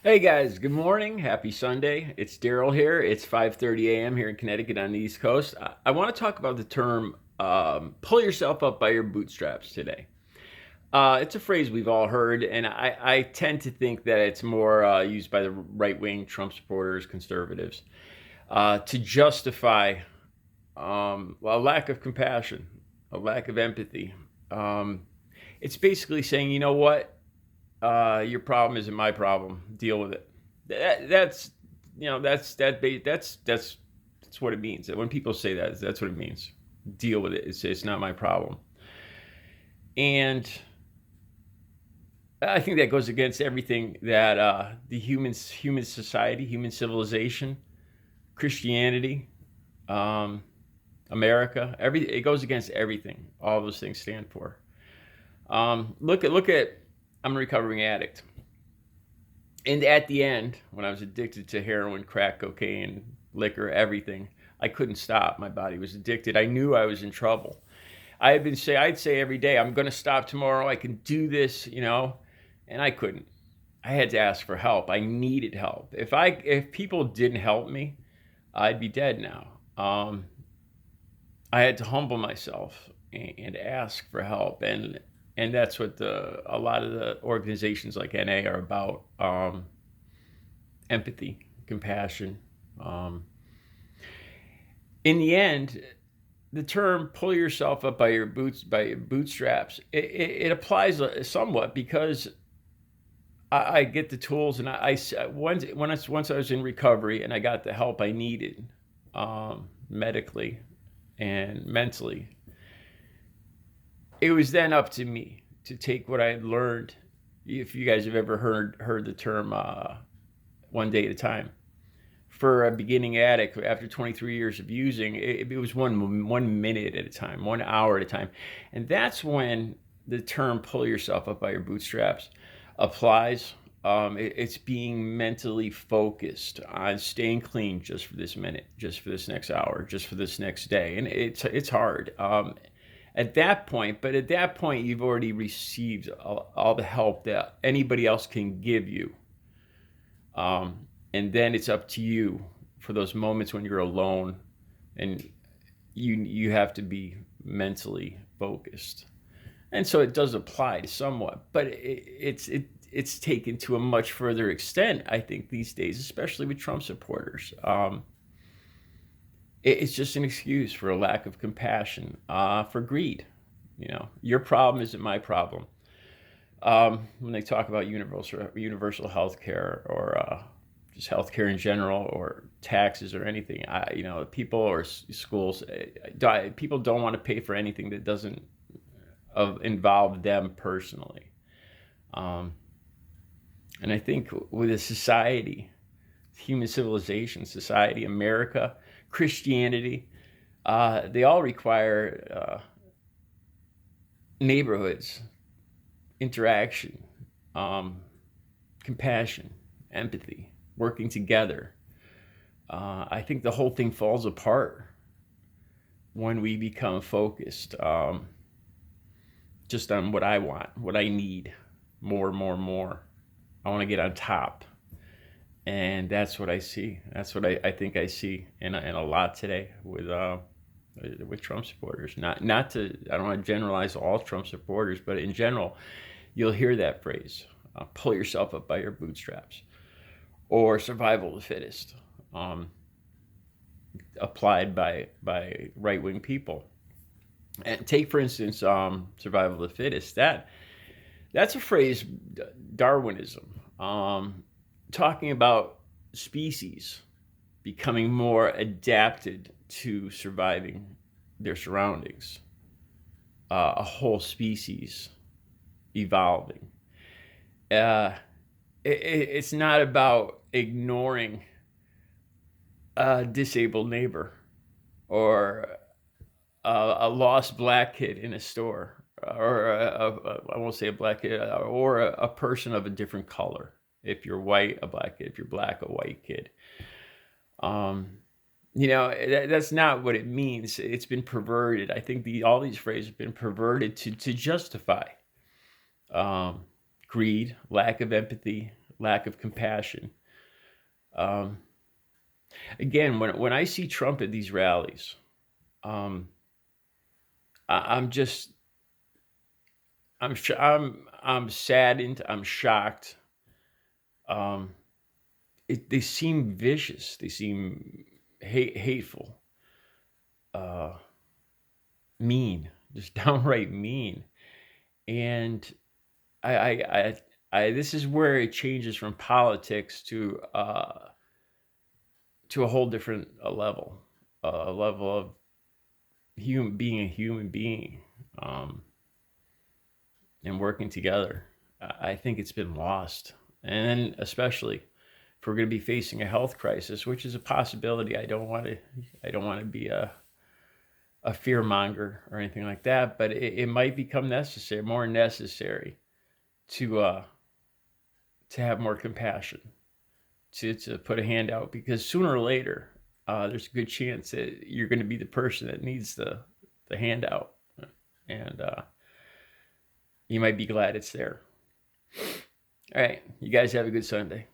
Hey guys, good morning. Happy Sunday. It's Daryl here. It's 5:30 a.m. here in Connecticut on the East Coast. I want to talk about the term pull yourself up by your bootstraps today. It's a phrase we've all heard, and I tend to think that it's more used by the right wing Trump supporters, conservatives, to justify a lack of compassion, a lack of empathy. Um, it's basically saying, you know what? Your problem isn't my problem. Deal with it. That's that's what it means. When people say that, that's what it means. Deal with it. It's not my problem. And I think that goes against everything that the human society, human civilization, Christianity, um, America, it goes against everything. All those things stand for. Look at. I'm a recovering addict. And at the end, when I was addicted to heroin, crack cocaine, liquor, everything, I couldn't stop. My body was addicted. I knew I was in trouble. I'd say every day, I'm going to stop tomorrow. I can do this, and I couldn't. I had to ask for help. I needed help. If people didn't help me, I'd be dead now. I had to humble myself and ask for help, and that's what a lot of the organizations like NA are about. Empathy, compassion. Um, in the end, the term "pull yourself up by your bootstraps" it applies somewhat because I get the tools, and once I was in recovery and I got the help I needed, medically and mentally. It was then up to me to take what I had learned. If you guys have ever heard the term "one day at a time," for a beginning addict after 23 years of using, it was one minute at a time, 1 hour at a time, and that's when the term "pull yourself up by your bootstraps" applies. It's being mentally focused on staying clean just for this minute, just for this next hour, just for this next day, and it's hard. At that point, you've already received all the help that anybody else can give you. And then it's up to you for those moments when you're alone and you have to be mentally focused. And so it does apply to somewhat, but it's taken to a much further extent, I think, these days, especially with Trump supporters. It's just an excuse for a lack of compassion, for greed. Your problem isn't my problem. When they talk about universal health care, or just health care in general, or taxes or anything, people or schools, people don't want to pay for anything that doesn't involve them personally. Um, and I think with a society, human civilization, society, America, Christianity, they all require neighborhoods, interaction, compassion, empathy, working together. I think the whole thing falls apart when we become focused, just on what I want, what I need, more, more, more. I want to get on top. And that's what I see. That's what I think I see in a lot today with Trump supporters. Not to, I don't want to generalize all Trump supporters, but in general, you'll hear that phrase: "pull yourself up by your bootstraps," or "survival of the fittest," applied by right wing people. And take, for instance, "survival of the fittest." That's a phrase, Darwinism, talking about species becoming more adapted to surviving their surroundings, a whole species evolving. Uh, it's not about ignoring a disabled neighbor, or a lost black kid in a store, or I won't say a black kid, or a person of a different color. If you're white, a black kid. If you're black, a white kid. Um, that's not what it means. It's been perverted. I think all these phrases have been perverted to justify greed, lack of empathy, lack of compassion. Again, when I see Trump at these rallies, I'm saddened. I'm shocked. They seem vicious. They seem hateful, mean, just downright mean. And this is where it changes from politics to a whole different level, a level of being a human being, and working together. I think it's been lost, and then especially if we're going to be facing a health crisis, which is a possibility. I don't want to be a fear monger or anything like that, but it might become more necessary to have more compassion, to put a hand out, because sooner or later, there's a good chance that you're going to be the person that needs the handout, and you might be glad it's there. All right, you guys have a good Sunday.